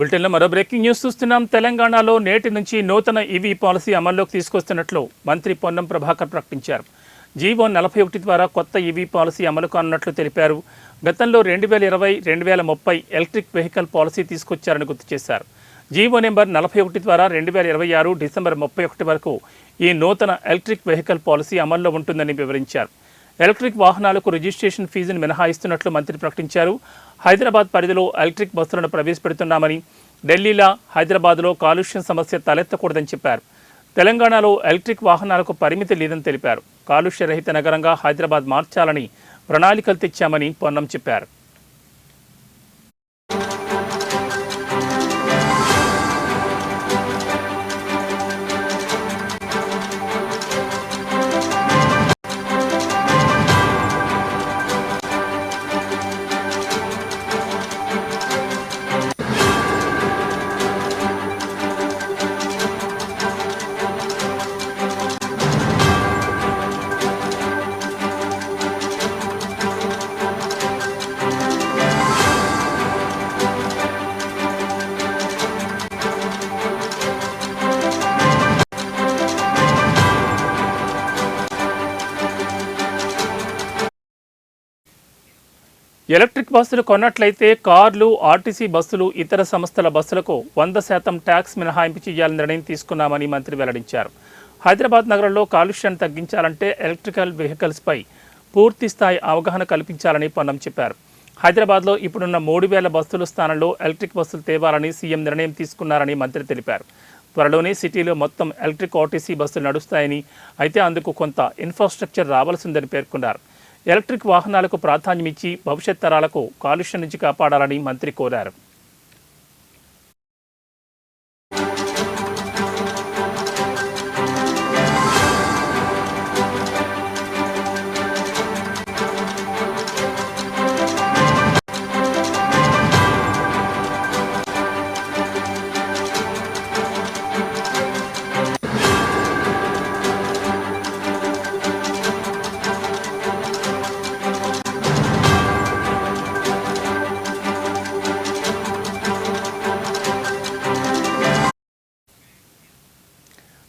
బులెటిన్లో మరో breaking news చూస్తున్నాం. తెలంగాణలో నేటి నుంచి నూతన ఈవీ పాలసీ అమల్లోకి తీసుకొస్తున్నట్లు మంత్రి పొన్నం ప్రభాకర్ ప్రకటించారు. జీవో 41 ద్వారా కొత్త ఈవీ పాలసీ అమలు కానున్నట్లు తెలిపారు. గతంలో 2020-2030 ఎలక్ట్రిక్ వెహికల్ పాలసీ తీసుకొచ్చారని గుర్తు చేశారు. జీవో నెంబర్ 41 ద్వారా 2026 డిసెంబర్ 31 వరకు ఈ నూతన ఎలక్ట్రిక్ వెహికల్ పాలసీ అమల్లో ఉంటుందని వివరించారు. ఎలక్ట్రిక్ వాహనాలకు రిజిస్ట్రేషన్ ఫీజును మినహాయిస్తున్నట్లు మంత్రి ప్రకటించారు. హైదరాబాద్ పరిధిలో ఎలక్ట్రిక్ బస్సులను ప్రవేశపెడుతున్నామని, ఢిల్లీలో హైదరాబాద్లో కాలుష్యం సమస్య తలెత్తకూడదని చెప్పారు. తెలంగాణలో ఎలక్ట్రిక్ వాహనాలకు పరిమితి లేదని తెలిపారు. కాలుష్య రహిత నగరంగా హైదరాబాద్ మార్చాలని ప్రణాళికలు తెచ్చామని పొన్నం చెప్పారు. ఎలక్ట్రిక్ బస్సులు కొన్నట్లయితే కార్లు, ఆర్టీసీ బస్సులు, ఇతర సంస్థల బస్సులకు 100% ట్యాక్స్ మినహాయింపు చేయాలని నిర్ణయం తీసుకున్నామని మంత్రి వెల్లడించారు. హైదరాబాద్ నగరంలో కాలుష్యాన్ని తగ్గించాలంటే ఎలక్ట్రికల్ వెహికల్స్పై పూర్తి స్థాయి అవగాహన కల్పించాలని పొన్నం చెప్పారు. హైదరాబాద్లో ఇప్పుడున్న 3000 బస్సుల స్థానంలో ఎలక్ట్రిక్ బస్సులు తేవాలని సీఎం నిర్ణయం తీసుకున్నారని మంత్రి తెలిపారు. త్వరలోనే సిటీలో మొత్తం ఎలక్ట్రిక్ ఆర్టీసీ బస్సులు నడుస్తాయని, అయితే అందుకు కొంత ఇన్ఫ్రాస్ట్రక్చర్ రావాల్సిందని పేర్కొన్నారు. ఎలక్ట్రిక్ వాహనాలకు ప్రాధాన్యమిచ్చి భవిష్యత్ తరాలకు కాలుష్యం నుంచి కాపాడాలని మంత్రి కోరారు.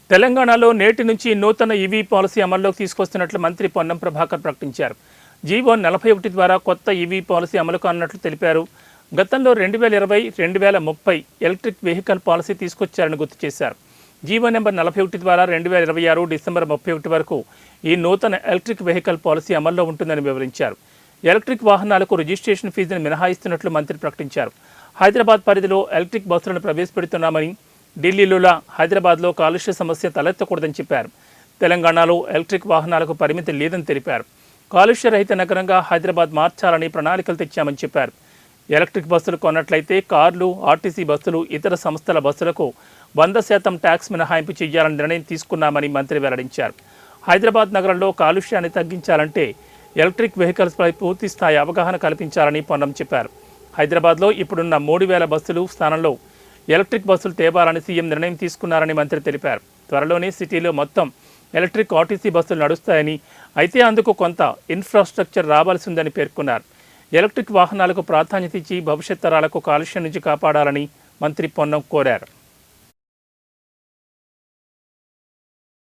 తెలంగాణలో నేటి నుంచి నూతన ఈవీ పాలసీ అమల్లోకి తీసుకొస్తున్నట్లు మంత్రి పొన్నం ప్రభాకర్ ప్రకటించారు. జీవో 41 ద్వారా కొత్త ఈవీ పాలసీ అమలు కానున్నట్లు తెలిపారు. గతంలో 2020-2030 ఎలక్ట్రిక్ వెహికల్ పాలసీ తీసుకొచ్చారని గుర్తు చేశారు. జీవో నెంబర్ 41 ద్వారా 2026 డిసెంబర్ 31 వరకు ఈ నూతన ఎలక్ట్రిక్ వెహికల్ పాలసీ అమల్లో ఉంటుందని వివరించారు. ఎలక్ట్రిక్ వాహనాలకు రిజిస్ట్రేషన్ ఫీజును మినహాయిస్తున్నట్లు మంత్రి ప్రకటించారు. హైదరాబాద్ పరిధిలో ఎలక్ట్రిక్ బస్సులను ప్రవేశపెడుతున్నామని, ఢిల్లీలో హైదరాబాద్లో కాలుష్య సమస్య తలెత్తకూడదని చెప్పారు. తెలంగాణలో ఎలక్ట్రిక్ వాహనాలకు పరిమితి లేదని తెలిపారు. కాలుష్య రహిత నగరంగా హైదరాబాద్ మార్చాలని ప్రణాళికలు తెచ్చామని చెప్పారు. ఎలక్ట్రిక్ బస్సులు కొన్నట్లయితే కార్లు, ఆర్టీసీ బస్సులు, ఇతర సంస్థల బస్సులకు 100% ట్యాక్స్ మినహాయింపు చేయాలని నిర్ణయం తీసుకున్నామని మంత్రి వెల్లడించారు. హైదరాబాద్ నగరంలో కాలుష్యాన్ని తగ్గించాలంటే ఎలక్ట్రిక్ వెహికల్స్పై పూర్తి స్థాయి అవగాహన కల్పించాలని పొన్నం చెప్పారు. హైదరాబాద్లో ఇప్పుడున్న 3000 బస్సులు స్థానంలో ఎలక్ట్రిక్ బస్సులు తేవాలని సీఎం నిర్ణయం తీసుకున్నారని మంత్రి తెలిపారు. త్వరలోనే సిటీలో మొత్తం ఎలక్ట్రిక్ ఆర్టీసీ బస్సులు నడుస్తాయని, అయితే అందుకు కొంత ఇన్ఫ్రాస్ట్రక్చర్ రావాల్సిందని పేర్కొన్నారు. ఎలక్ట్రిక్ వాహనాలకు ప్రాధాన్యత ఇచ్చి భవిష్యత్ తరాలకు కాలుష్యం నుంచి కాపాడాలని మంత్రి పొన్నం కోరారు.